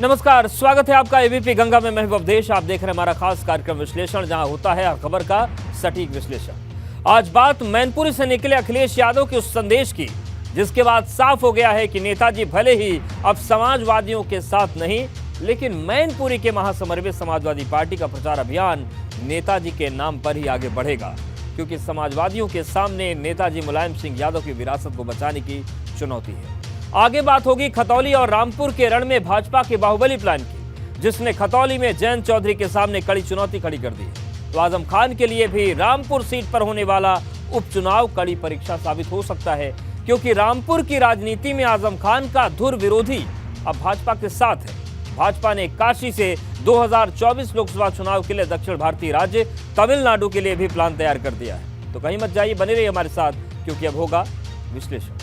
नमस्कार, स्वागत है आपका एबीपी गंगा में। मैं अवधेश, आप देख रहे हैं हमारा खास कार्यक्रम विश्लेषण, जहां होता है हर खबर का सटीक विश्लेषण। आज बात मैनपुरी से निकले अखिलेश यादव के उस संदेश की, जिसके बाद साफ हो गया है कि नेताजी भले ही अब समाजवादियों के साथ नहीं, लेकिन मैनपुरी के महासमर में समाजवादी पार्टी का प्रचार अभियान नेताजी के नाम पर ही आगे बढ़ेगा, क्योंकि समाजवादियों के सामने नेताजी मुलायम सिंह यादव की विरासत को बचाने की चुनौती है। आगे बात होगी खतौली और रामपुर के रण में भाजपा के बाहुबली प्लान की, जिसने खतौली में जयंत चौधरी के सामने कड़ी चुनौती खड़ी कर दी है। तो आजम खान के लिए भी रामपुर सीट पर होने वाला उपचुनाव कड़ी परीक्षा साबित हो सकता है, क्योंकि रामपुर की राजनीति में आजम खान का धुर विरोधी अब भाजपा के साथ है। भाजपा ने काशी से 2024 लोकसभा चुनाव के लिए दक्षिण भारतीय राज्य तमिलनाडु के लिए भी प्लान तैयार कर दिया है। तो कहीं मत जाइए, बने रहिए हमारे साथ, क्योंकि अब होगा विश्लेषण।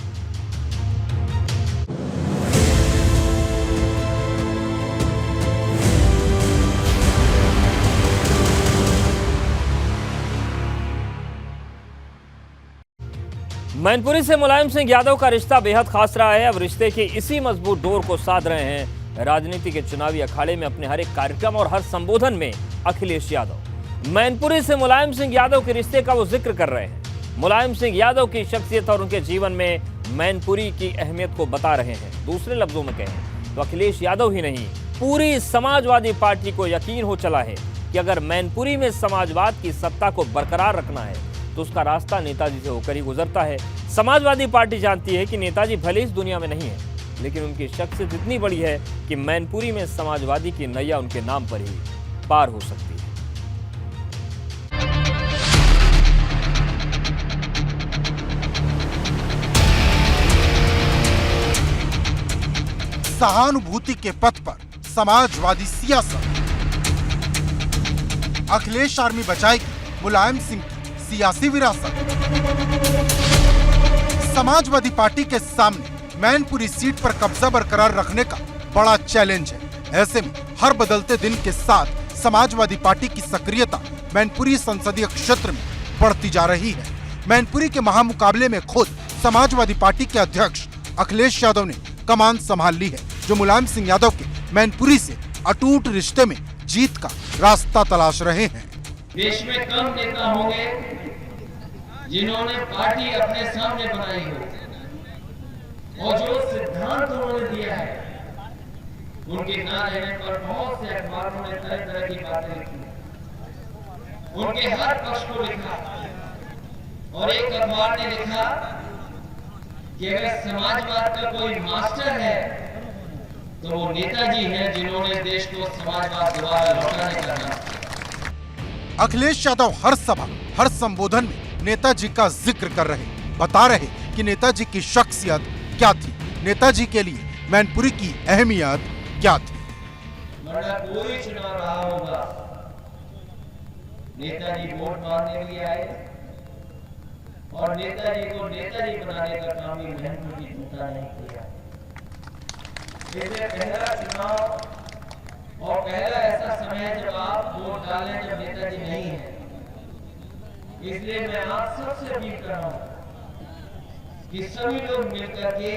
मैनपुरी से मुलायम सिंह यादव का रिश्ता बेहद खास रहा है। अब रिश्ते की इसी मजबूत डोर को साध रहे हैं राजनीति के चुनावी अखाड़े में अपने हर एक कार्यक्रम और हर संबोधन में अखिलेश यादव। मैनपुरी से मुलायम सिंह यादव के रिश्ते का वो जिक्र कर रहे हैं। मुलायम सिंह यादव की शख्सियत और उनके जीवन में मैनपुरी की अहमियत को बता रहे हैं। दूसरे लफ्जों में कहें तो अखिलेश यादव ही नहीं, पूरी समाजवादी पार्टी को यकीन हो चला है कि अगर मैनपुरी में समाजवाद की सत्ता को बरकरार रखना है तो उसका रास्ता नेताजी से होकर ही गुजरता है। समाजवादी पार्टी जानती है कि नेताजी भले इस दुनिया में नहीं है, लेकिन उनकी शख्सियत इतनी बड़ी है कि मैनपुरी में समाजवादी की नैया उनके नाम पर ही पार हो सकती है। सहानुभूति के पथ पर समाजवादी सियासत। अखिलेश आर्मी बचाएगी मुलायम सिंह की सियासी विरासत। समाजवादी पार्टी के सामने मैनपुरी सीट पर कब्जा बरकरार रखने का बड़ा चैलेंज है। ऐसे में हर बदलते दिन के साथ समाजवादी पार्टी की सक्रियता मैनपुरी संसदीय क्षेत्र में बढ़ती जा रही है। मैनपुरी के महामुकाबले में खुद समाजवादी पार्टी के अध्यक्ष अखिलेश यादव ने कमान संभाल ली है, जो मुलायम सिंह यादव के मैनपुरी से अटूट रिश्ते में जीत का रास्ता तलाश रहे हैं। देश में कम नेता होंगे जिन्होंने पार्टी अपने सामने बनाई हो और जो सिद्धांत उन्होंने दिया है, उनके ना रहने पर बहुत से अखबारों ने तरह तरह की बातें लिखी, उनके हर पक्ष को लिखा। और एक अखबार ने लिखा कि अगर समाजवाद का कोई मास्टर है तो वो नेताजी हैं, जिन्होंने देश को समाजवाद दोबारा लौटाने का काम। अखिलेश यादव हर सभा, हर संबोधन में नेताजी का जिक्र कर रहे, बता रहे कि नेताजी की शख्सियत क्या थी, नेताजी के लिए मैनपुरी की अहमियत क्या थी। वरना कोई चुनाव रहा होगा, नेताजी वोट मांगने के लिए आए और नेताजी को नेताजी बनाने का काम ही मैनपुरी की जनता ने किया। इसलिए पहला चुनाव और पहला ऐसा समय है जब आप वोट डालें जब नेताजी नहीं है। इसलिए मैं आप सबसे अपील कर रहा हूं कि सभी लोग मिलकर के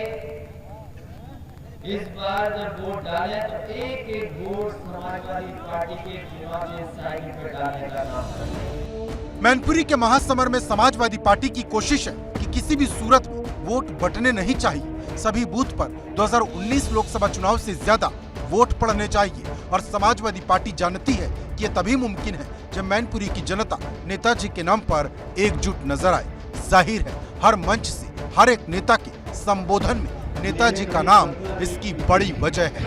इस बार जब वोट डालें तो एक एक वोट समाजवादी पार्टी के चुनावी साइकिल पर डालने का काम करें। मैनपुरी के महासमर में समाजवादी पार्टी की कोशिश है कि किसी भी सूरत में वोट बंटने नहीं चाहिए। सभी बूथ पर 2019 लोकसभा चुनाव से ज्यादा वोट पड़ने चाहिए और समाजवादी पार्टी जानती है कि ये तभी मुमकिन है जब मैनपुरी की जनता नेताजी के नाम पर एकजुट नजर आए। जाहिर है हर मंच से हर एक नेता के संबोधन में नेताजी का नाम इसकी बड़ी वजह है।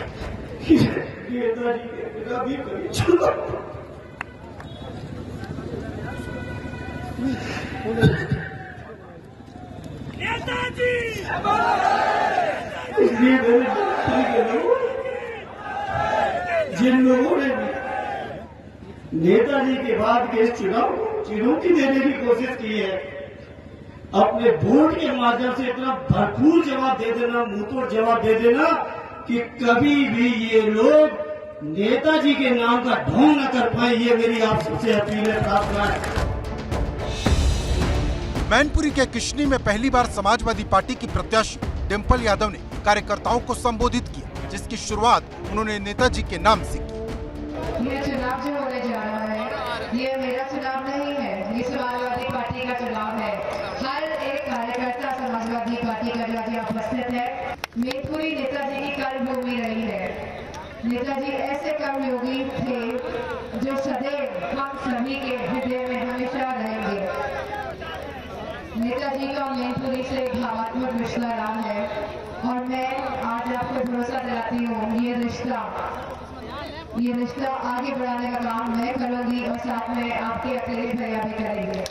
जिन लोगों ने नेताजी के बाद के चुनाव को चुनौती देने की कोशिश की है, अपने वोट के माध्यम से इतना भरपूर जवाब दे देना, मुंहतोड़ जवाब दे देना कि कभी भी ये लोग नेताजी के नाम का ढोंग न कर पाए। ये मेरी आप सबसे अपील है, प्रार्थना है। मैनपुरी के किशनी में पहली बार समाजवादी पार्टी की प्रत्याशी डिंपल यादव ने कार्यकर्ताओं को संबोधित किया, जिसकी शुरुआत उन्होंने नेताजी के नाम से की। ये चुनाव जो होने जा रहा है, ये मेरा चुनाव नहीं है, ये समाजवादी पार्टी का चुनाव है। हर एक कार्यकर्ता समाजवादी पार्टी का जो आज यहाँ उपस्थित है, मैनपुरी नेताजी की कर्मभूमि रही है। नेताजी ऐसे कर्मयोगी थे जो सदैव हम सभी के हृदय में हमेशा रहेंगे। नेताजी का मैनपुरी से भावात्मक रिश्ता रहा है और मैं आज आपको भरोसा दिलाती हूँ, ये रिश्ता आगे बढ़ाने का काम मैं करूंगी और साथ में आपके अकेले भैया भी करेंगे।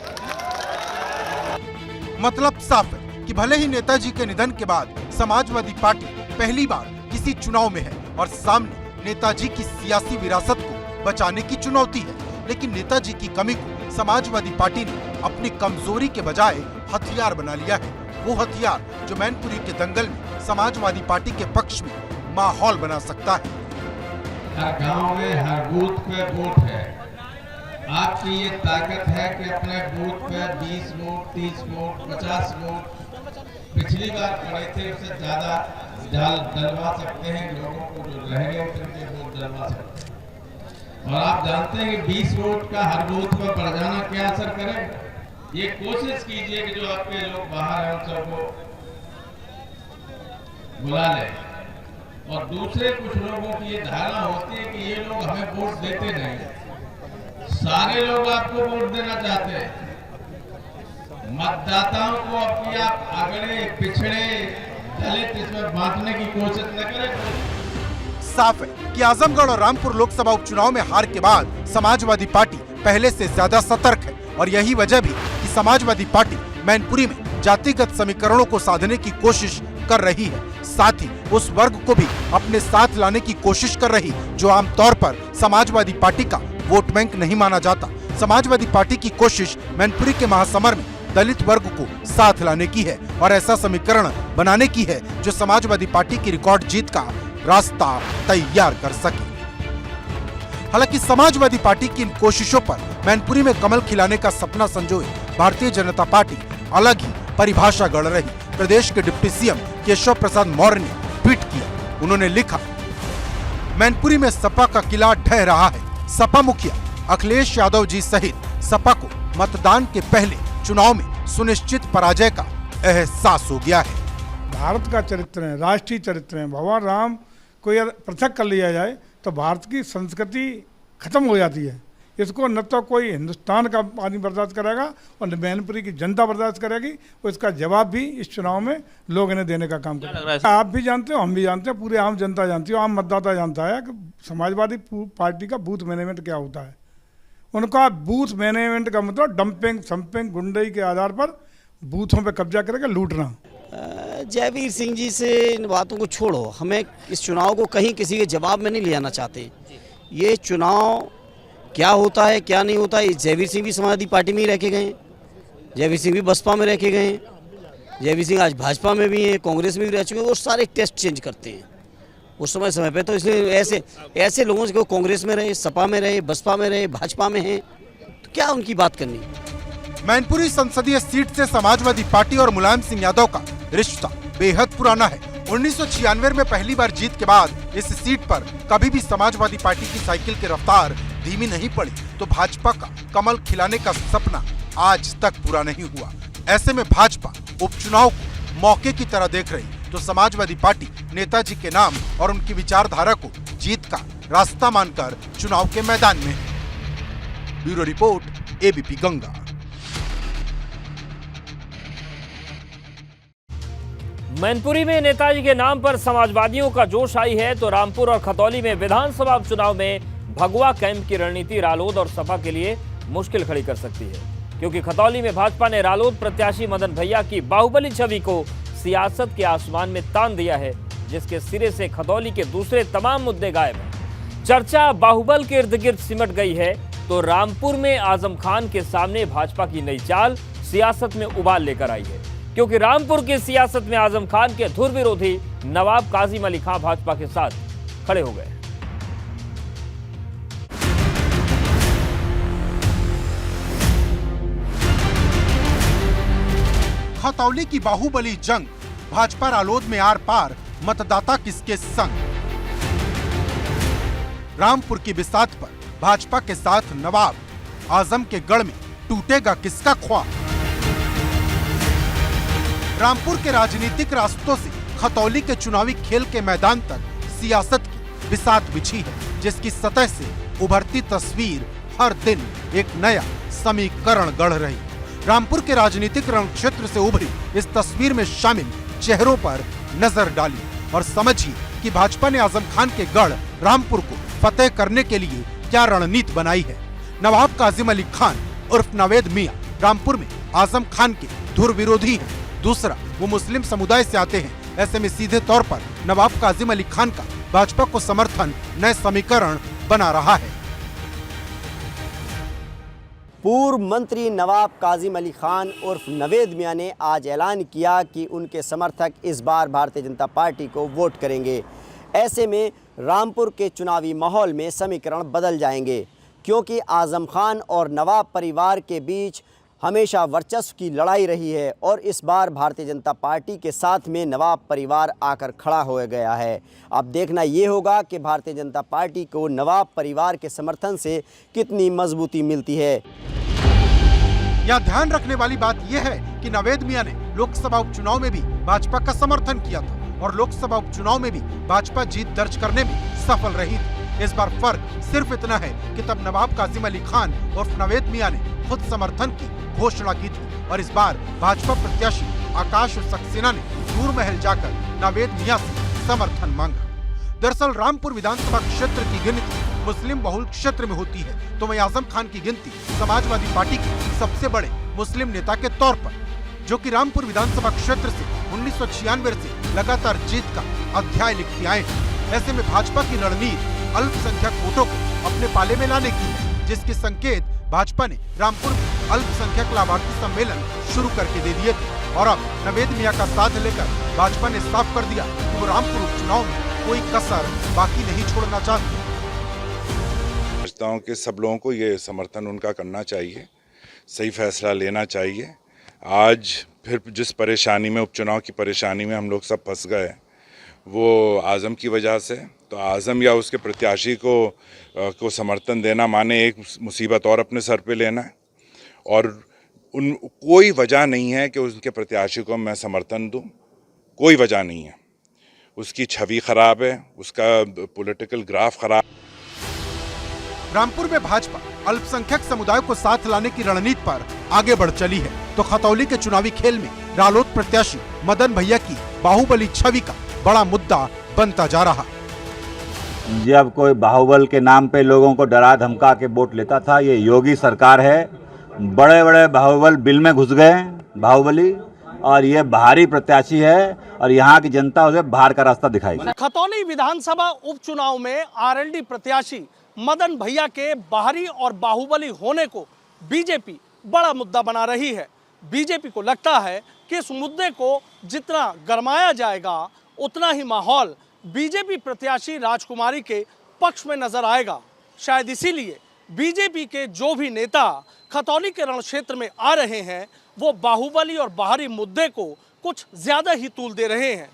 मतलब साफ है कि भले ही नेताजी के निधन के बाद समाजवादी पार्टी पहली बार किसी चुनाव में है और सामने नेताजी की सियासी विरासत को बचाने की चुनौती है, लेकिन नेताजी की कमी को समाजवादी पार्टी ने अपनी कमजोरी के बजाय हथियार बना लिया है। वो हथियार जो मैनपुरी के दंगल में समाजवादी पार्टी के पक्ष में माहौल बना सकता है। हर गांव में हर बूथ पे वोट है। आपकी ये ताकत है कि अपने बूथ पे 20 वोट, 30 वोट, 50 वोट पिछली बार पड़े थे उससे ज्यादा डलवा सकते हैं। लोगों को जो रह गए उनके वोट डलवा सकते हैं। और आप जानते हैं कि 20 वोट का हर बूथ पर बढ़ जाना क्या असर करेगा। ये कोशिश कीजिए कि जो आपके लोग बाहर हैं उन सबको बुला लें। और दूसरे कुछ लोगों की ये धारणा होती है कि ये लोग हमें वोट देते नहीं, सारे लोग आपको वोट देना चाहते हैं। मतदाताओं को अपनी आप अगड़े पिछड़े दलित इसमें बांटने की कोशिश न करें। साफ है कि आजमगढ़ और रामपुर लोकसभा उपचुनाव में हार के बाद समाजवादी पार्टी पहले से ज्यादा सतर्क है और यही वजह भी कि समाजवादी पार्टी मैनपुरी में जातिगत समीकरणों को साधने की कोशिश कर रही है, साथ ही उस वर्ग को भी अपने साथ लाने की कोशिश कर रही जो आमतौर पर समाजवादी पार्टी का वोट बैंक नहीं माना जाता। समाजवादी पार्टी की कोशिश मैनपुरी के महासमर में दलित वर्ग को साथ लाने की है और ऐसा समीकरण बनाने की है जो समाजवादी पार्टी की रिकॉर्ड जीत का रास्ता तैयार कर सके। हालांकि समाजवादी पार्टी की इन कोशिशों पर मैनपुरी में कमल खिलाने का सपना संजोए भारतीय जनता पार्टी अलग ही परिभाषा गढ़ रही। प्रदेश के डिप्टी सीएम केशव प्रसाद मौर्य ने ट्वीट किया। उन्होंने लिखा, मैनपुरी में सपा का किला ढह रहा है। सपा मुखिया अखिलेश यादव जी सहित सपा को मतदान के पहले चुनाव में सुनिश्चित पराजय का एहसास हो गया है। भारत का चरित्र है, राष्ट्रीय चरित्र है। भगवान राम को यदि पृथक कर लिया जाए तो भारत की संस्कृति खत्म हो जाती है। इसको न तो कोई हिंदुस्तान का आदमी बर्दाश्त करेगा और न मैनपुरी की जनता बर्दाश्त करेगी और इसका जवाब भी इस चुनाव में लोग इन्हें देने का काम करेंगे। आप भी जानते हो, हम भी जानते हैं, पूरे आम जनता जानती हो, आम मतदाता जानता है कि समाजवादी पार्टी का बूथ मैनेजमेंट क्या होता है। उनका बूथ मैनेजमेंट का मतलब डंपिंग संपिंग गुंडई के आधार पर बूथों पे कब्जा करके लूटना। जयवीर सिंह जी से इन बातों को छोड़ो, हमें इस चुनाव को कहीं किसी के जवाब में नहीं ले जाना चाहते। ये चुनाव क्या होता है क्या नहीं होता है, जयवीर सिंह भी समाजवादी पार्टी में ही रह के गए, जयवीर सिंह भी बसपा में रह के गए, जयवीर सिंह आज भाजपा में भी हैं, कांग्रेस में भी रह चुके हैं। वो सारे टेस्ट चेंज करते हैं उस समय पे, तो इसलिए ऐसे लोगों से कांग्रेस में रहे, सपा में रहे, बसपा में रहे, भाजपा में हैं, तो क्या उनकी बात करनी। मैनपुरी संसदीय सीट से समाजवादी पार्टी और मुलायम सिंह यादव का रिश्ता बेहद पुराना है। 1996 में पहली बार जीत के बाद इस सीट पर कभी भी समाजवादी पार्टी की साइकिल की रफ्तार धीमी नहीं पड़ी, तो भाजपा का कमल खिलाने का सपना आज तक पूरा नहीं हुआ। ऐसे में भाजपा उपचुनाव को मौके की तरह देख रही, तो समाजवादी पार्टी नेताजी के नाम और उनकी विचारधारा को जीत का रास्ता मानकर चुनाव के मैदान में है। Bureau report, ABP Ganga. Mainpuri में नेताजी के नाम पर समाजवादियों का जोश आई है, तो रामपुर और खतौली में विधानसभा उपचुनाव में भगवा कैंप की रणनीति रालोद और सपा के लिए मुश्किल खड़ी कर सकती है, क्योंकि खतौली में भाजपा ने रालोद प्रत्याशी मदन भैया की बाहुबली छवि को सियासत के आसमान में तान दिया है, जिसके सिरे से खतौली के दूसरे तमाम मुद्दे गायब हैं। चर्चा बाहुबल के इर्द गिर्द सिमट गई है, तो रामपुर में आजम खान के सामने भाजपा की नई चाल सियासत में उबाल लेकर आई है, क्योंकि रामपुर की सियासत में आजम खान के धुर विरोधी नवाब काजिम अली खां भाजपा के साथ खड़े हो गए। खतौली की बाहुबली जंग, भाजपा रालोद में आर पार, मतदाता किसके संग। रामपुर की बिसात पर भाजपा के साथ नवाब, आजम के गढ़ में टूटेगा किसका ख्वाब। रामपुर के राजनीतिक रास्तों से खतौली के चुनावी खेल के मैदान तक सियासत की बिसात बिछी है, जिसकी सतह से उभरती तस्वीर हर दिन एक नया समीकरण गढ़ रही। रामपुर के राजनीतिक रण क्षेत्र से उभरी इस तस्वीर में शामिल चेहरों पर नजर डाली और समझिए कि भाजपा ने आजम खान के गढ़ रामपुर को फतेह करने के लिए क्या रणनीति बनाई है। नवाब काजिम अली खान उर्फ नवेद मियां रामपुर में आजम खान के धुर विरोधी हैं। दूसरा, वो मुस्लिम समुदाय से आते हैं। ऐसे में सीधे तौर पर नवाब काजिम अली खान का भाजपा को समर्थन नए समीकरण बना रहा है। पूर्व मंत्री नवाब काजिम अली खान उर्फ नवेद मियां ने आज ऐलान किया कि उनके समर्थक इस बार भारतीय जनता पार्टी को वोट करेंगे। ऐसे में रामपुर के चुनावी माहौल में समीकरण बदल जाएंगे, क्योंकि आजम खान और नवाब परिवार के बीच हमेशा वर्चस्व की लड़ाई रही है और इस बार भारतीय जनता पार्टी के साथ में नवाब परिवार आकर खड़ा हो गया है। अब देखना ये होगा कि भारतीय जनता पार्टी को नवाब परिवार के समर्थन से कितनी मजबूती मिलती है। यहाँ ध्यान रखने वाली बात यह है कि नवेद मियां ने लोकसभा उपचुनाव में भी भाजपा का समर्थन किया था और लोकसभा उपचुनाव में भी भाजपा जीत दर्ज करने में सफल रही थी। इस बार फर्क सिर्फ इतना है कि तब नवाब काजिम अली खान और नवेद मियां ने खुद समर्थन की घोषणा की थी और इस बार भाजपा प्रत्याशी आकाश सक्सेना ने दूर महल जाकर नवेद मियां से समर्थन मांगा। दरअसल रामपुर विधानसभा क्षेत्र की गिनती मुस्लिम बहुल क्षेत्र में होती है, तो वहीं आजम खान की गिनती समाजवादी पार्टी के सबसे बड़े मुस्लिम नेता के तौर पर, जो कि रामपुर विधानसभा क्षेत्र से 1996 से लगातार जीत का अध्याय लिखते आए हैं। ऐसे में भाजपा की रणनीति अल्पसंख्यक वोटों को अपने पाले में लाने की है, जिसके संकेत भाजपा ने रामपुर में अल्पसंख्यक लाभार्थी सम्मेलन शुरू करके दे दिए थे और अब नवेद मियां का साथ लेकर भाजपा ने साफ कर दिया कि वो रामपुर उपचुनाव में कोई कसर बाकी नहीं छोड़ना चाहती। के सब लोगों को ये समर्थन उनका करना चाहिए, सही फैसला लेना चाहिए। आज फिर जिस परेशानी में, उपचुनाव की परेशानी में हम लोग सब फंस गए, वो आज़म की वजह से, तो आज़म या उसके प्रत्याशी को समर्थन देना माने एक मुसीबत और अपने सर पे लेना है और कोई वजह नहीं है कि उनके प्रत्याशी को मैं समर्थन दूं, कोई वजह नहीं है। उसकी छवि खराब है, उसका पॉलिटिकल ग्राफ खराब। रामपुर में भाजपा अल्पसंख्यक समुदाय को साथ लाने की रणनीति पर आगे बढ़ चली है, तो खतौली के चुनावी खेल में रालोद प्रत्याशी मदन भैया की बाहुबली छवि का बड़ा मुद्दा बनता जा रहा। जब कोई बाहुबल के नाम पे लोगों को डरा धमका के वोट लेता था, ये योगी सरकार है। बड़े बड़े बाहुबल बिल में घुस गए बाहुबली, और ये बाहरी प्रत्याशी है और यहाँ की जनता उसे बाहर का रास्ता दिखाएगी। खतौली विधानसभा उपचुनाव में आरएलडी प्रत्याशी मदन भैया के बाहरी और बाहुबली होने को बीजेपी बड़ा मुद्दा बना रही है। बीजेपी को लगता है कि इस मुद्दे को जितना गरमाया जाएगा उतना ही माहौल बीजेपी प्रत्याशी राजकुमारी के पक्ष में नजर आएगा। शायद इसीलिए बीजेपी के जो भी नेता खतौली के रण क्षेत्र में आ रहे हैं, वो बाहुबली और बाहरी मुद्दे को कुछ ज्यादा ही तूल दे रहे हैं।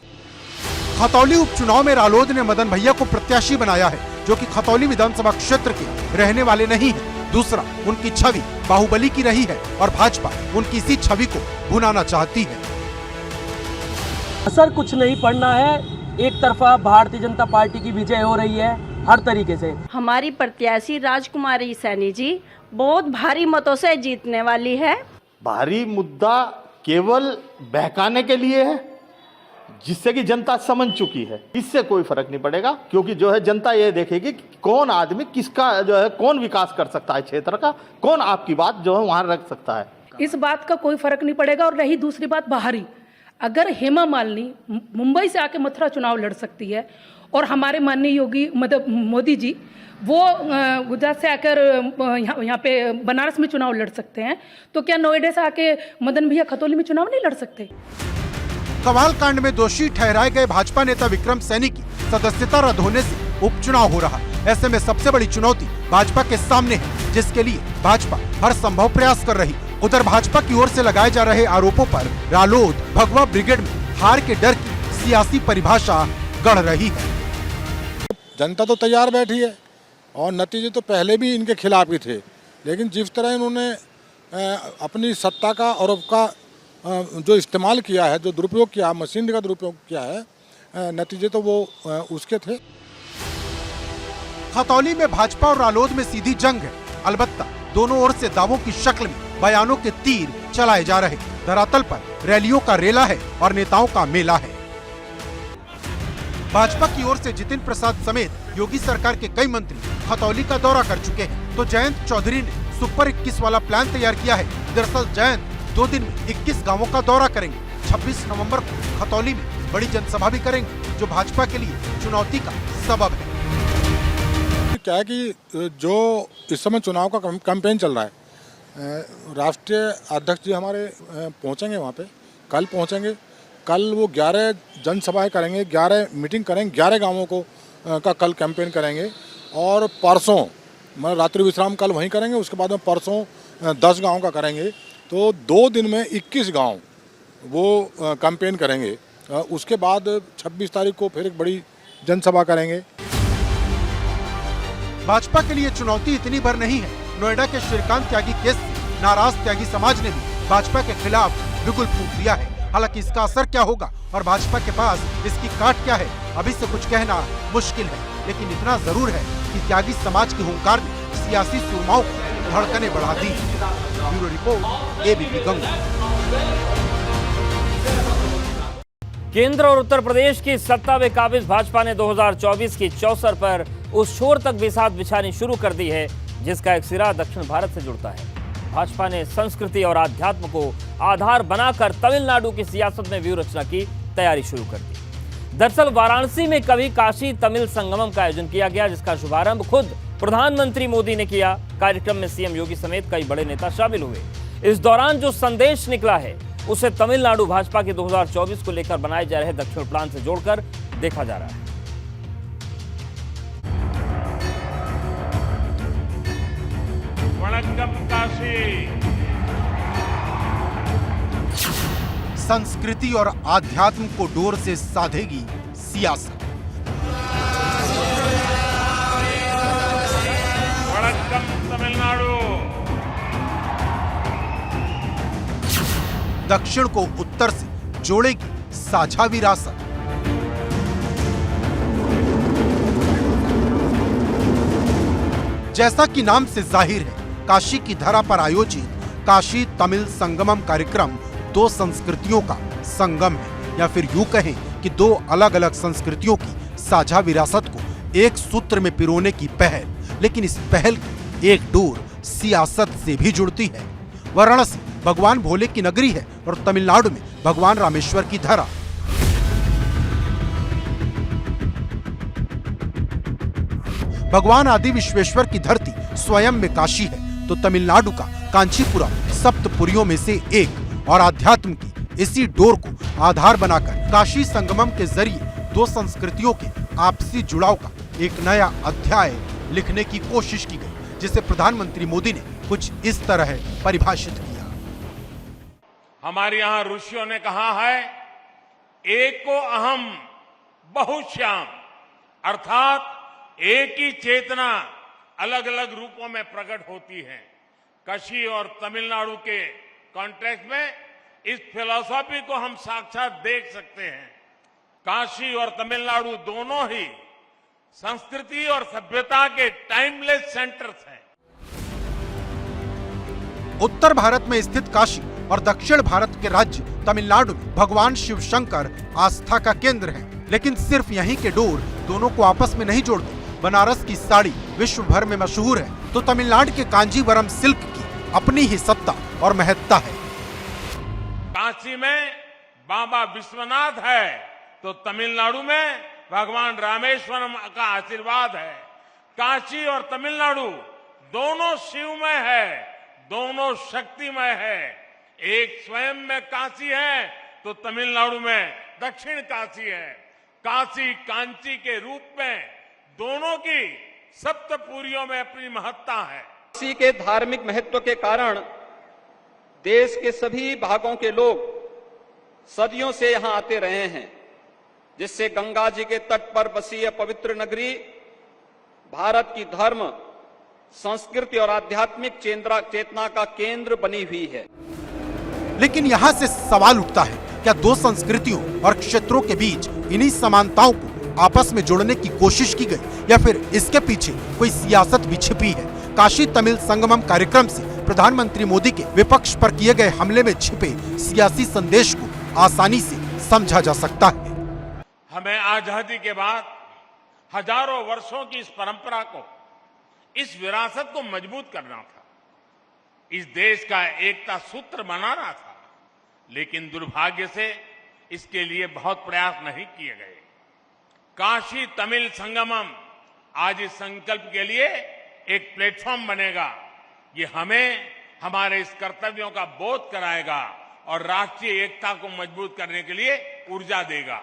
खतौली उपचुनाव में रालोद ने मदन भैया को प्रत्याशी बनाया है, जो कि खतौली विधानसभा क्षेत्र के रहने वाले नहीं है। दूसरा, उनकी छवि बाहुबली की रही है और भाजपा उनकी इसी छवि को भुनाना चाहती है। असर कुछ नहीं पड़ना है, एक तरफा भारतीय जनता पार्टी की विजय हो रही है हर तरीके से। हमारी प्रत्याशी राजकुमारी सैनी जी बहुत भारी मतों से जीतने वाली है। भारी मुद्दा केवल बहकाने के लिए है, जिससे कि जनता समझ चुकी है। इससे कोई फर्क नहीं पड़ेगा, क्योंकि जो है जनता ये देखेगी कि कौन आदमी किसका जो है कौन विकास कर सकता है क्षेत्र का, कौन आपकी बात जो है वहां रख सकता है। इस बात का कोई फर्क नहीं पड़ेगा। और रही दूसरी बात बाहरी, अगर हेमा मालिनी मुंबई से आके मथुरा चुनाव लड़ सकती है और हमारे माननीय योगी मोदी जी वो गुजरात से आकर यहाँ पे बनारस में चुनाव लड़ सकते हैं, तो क्या नोएडा से आके मदन भैया खतौली में चुनाव नहीं लड़ सकते? कवाल कांड में दोषी ठहराए गए भाजपा नेता विक्रम सैनी की सदस्यता रद्द होने से उपचुनाव हो रहा। ऐसे में सबसे बड़ी चुनौती भाजपा के सामने है, जिसके लिए भाजपा हर संभव प्रयास कर रही। उधर भाजपा की ओर से लगाए जा रहे आरोपों पर रालोद भगवा ब्रिगेड में हार के डर की सियासी परिभाषा गढ़ रही है। जनता तो तैयार बैठी है, और नतीजे तो पहले भी इनके खिलाफ ही थे, लेकिन जिस तरह इन्होंने अपनी सत्ता का और का जो इस्तेमाल किया है, जो दुरुपयोग किया, मशीन का दुरुपयोग किया है, नतीजे तो वो उसके थे। खतौली में भाजपा और रालोद में सीधी जंग है। अलबत्ता दोनों ओर से दावों की शक्ल में बयानों के तीर चलाए जा रहे। धरातल पर रैलियों का रेला है और नेताओं का मेला है। भाजपा की ओर से जितिन प्रसाद समेत योगी सरकार के कई मंत्री खतौली का दौरा कर चुके हैं, तो जयंत चौधरी ने सुपर 21 वाला प्लान तैयार किया है। दरअसल जयंत 2 दिन में 21 गांवों का दौरा करेंगे। 26 नवंबर को खतौली में बड़ी जनसभा भी करेंगे, जो भाजपा के लिए चुनौती का सबब है। क्या है कि जो इस समय चुनाव का कैंपेन चल रहा है, राष्ट्रीय अध्यक्ष जी हमारे पहुंचेंगे वहां पे, कल पहुंचेंगे। कल वो 11 जनसभाएं करेंगे, 11 मीटिंग करेंगे, 11 गांवों को का कल कैंपेन करेंगे। और परसों मतलब रात्रि विश्राम कल वहीं करेंगे, उसके बाद में परसों 10 गाँव का करेंगे। तो 2 दिन में 21 गाँव वो कैंपेन करेंगे। उसके बाद 26 तारीख को फिर एक बड़ी जनसभा करेंगे। भाजपा के लिए चुनौती इतनी भर नहीं है। नोएडा के श्रीकांत त्यागी केस से नाराज त्यागी समाज ने भी भाजपा के खिलाफ बिगुल फूंक दिया है। हालांकि इसका असर क्या होगा और भाजपा के पास इसकी काट क्या है, अभी से कुछ कहना मुश्किल है। लेकिन इतना जरूर है कि त्यागी समाज की हुंकार ने सियासी सुरमाओं को धड़कने बढ़ा दी। Bureau report, ABP Ganga. केंद्र और उत्तर प्रदेश की सत्ता में काबिज भाजपा ने 2024 की चौसर पर उस छोर तक बिसात बिछानी शुरू कर दी है जिसका एक सिरा दक्षिण भारत से जुड़ता है। भाजपा ने संस्कृति और आध्यात्म को आधार बनाकर तमिलनाडु की सियासत में व्यूह रचना की तैयारी शुरू कर दी। दरअसल वाराणसी में कभी काशी तमिल संगमम का आयोजन किया गया, जिसका शुभारंभ खुद प्रधानमंत्री मोदी ने किया। कार्यक्रम में सीएम योगी समेत कई बड़े नेता शामिल हुए। इस दौरान जो संदेश निकला है उसे तमिलनाडु भाजपा के 2024 को लेकर बनाए जा रहे दक्षिण प्लान से जोड़कर देखा जा रहा है। संस्कृति और आध्यात्म को डोर से साधेगी सियासत। तमिलनाडु दक्षिण को उत्तर से जोड़ेगी साझा विरासत। जैसा कि नाम से जाहिर है, काशी की धरा पर आयोजित काशी तमिल संगमम कार्यक्रम 2 संस्कृतियों का संगम है, या फिर यूं कहें कि 2 अलग अलग संस्कृतियों की साझा विरासत को एक सूत्र में पिरोने की पहल। लेकिन इस पहल की एक डोर सियासत से भी जुड़ती है। वाराणसी भगवान भोले की नगरी है और तमिलनाडु में भगवान रामेश्वर की धरा। भगवान आदि विश्वेश्वर की धरती स्वयं में काशी है, तो तमिलनाडु का कांचीपुरम सप्तपुरियों में से एक। और आध्यात्म की इसी डोर को आधार बनाकर काशी संगमम के जरिए 2 संस्कृतियों के आपसी जुड़ाव का एक नया अध्याय लिखने की कोशिश की गई, जिसे प्रधानमंत्री मोदी ने कुछ इस तरह परिभाषित किया। हमारे यहाँ ऋषियों ने कहा है, एको अहम बहुश्याम, अर्थात एक ही चेतना अलग अलग रूपों में प्रकट होती है। काशी और तमिलनाडु के कॉन्टेक्स्ट में इस फिलॉसफी को हम साक्षात देख सकते हैं। काशी और तमिलनाडु दोनों ही संस्कृति और सभ्यता के टाइमलेस सेंटर्स हैं। उत्तर भारत में स्थित काशी और दक्षिण भारत के राज्य तमिलनाडु में भगवान शिव शंकर आस्था का केंद्र है। लेकिन सिर्फ यहीं के डोर दोनों को आपस में नहीं जोड़ते। बनारस की साड़ी विश्व भर में मशहूर है, तो तमिलनाडु के कांजीवरम सिल्क की अपनी ही सत्ता और महत्ता है। काशी में बाबा विश्वनाथ है, तो तमिलनाडु में भगवान रामेश्वरम का आशीर्वाद है। काशी और तमिलनाडु दोनों शिवमय है, दोनों शक्तिमय है। एक स्वयं में काशी है, तो तमिलनाडु में दक्षिण काशी है। काशी कांची के रूप में दोनों की सप्तपुरियों में अपनी महत्ता है। काशी के धार्मिक महत्व के कारण देश के सभी भागों के लोग सदियों से यहां आते रहे हैं, जिससे गंगा जी के तट पर बसी यह पवित्र नगरी भारत की धर्म, संस्कृति और आध्यात्मिक चेतना का केंद्र बनी हुई है। लेकिन यहाँ से सवाल उठता है, क्या दो संस्कृतियों और क्षेत्रों के बीच इन्हीं समानताओं को आपस में जोड़ने की कोशिश की गई या फिर इसके पीछे कोई सियासत भी छिपी है? काशी तमिल संगमम कार्यक्रम से प्रधानमंत्री मोदी के विपक्ष पर किए गए हमले में छिपे सियासी संदेश को आसानी से समझा जा सकता है। हमें आजादी के बाद हजारों वर्षों की इस परंपरा को, इस विरासत को मजबूत करना था, इस देश का एकता सूत्र बनाना था, लेकिन दुर्भाग्य से इसके लिए बहुत प्रयास नहीं किए गए। काशी तमिल संगमम आज इस संकल्प के लिए एक प्लेटफॉर्म बनेगा। ये हमें हमारे इस कर्तव्यों का बोध कराएगा और राष्ट्रीय एकता को मजबूत करने के लिए ऊर्जा देगा।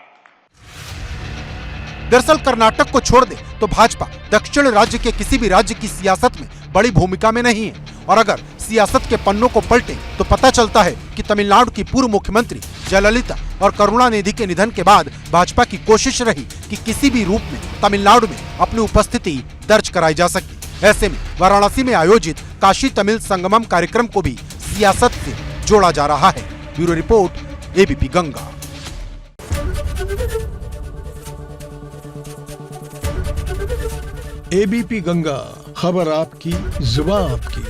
दरअसल कर्नाटक को छोड़ दे तो भाजपा दक्षिण राज्य के किसी भी राज्य की सियासत में बड़ी भूमिका में नहीं है, और अगर सियासत के पन्नों को पलटे तो पता चलता है कि तमिलनाडु की पूर्व मुख्यमंत्री जयललिता और करुणानिधि के निधन के बाद भाजपा की कोशिश रही कि किसी भी रूप में तमिलनाडु में अपनी उपस्थिति दर्ज कराई जा सके। ऐसे में वाराणसी में आयोजित काशी तमिल संगमम कार्यक्रम को भी सियासत से जोड़ा जा रहा है। Bureau report, ABP Ganga. ABP Ganga, खबर आपकी, जुबान आपकी।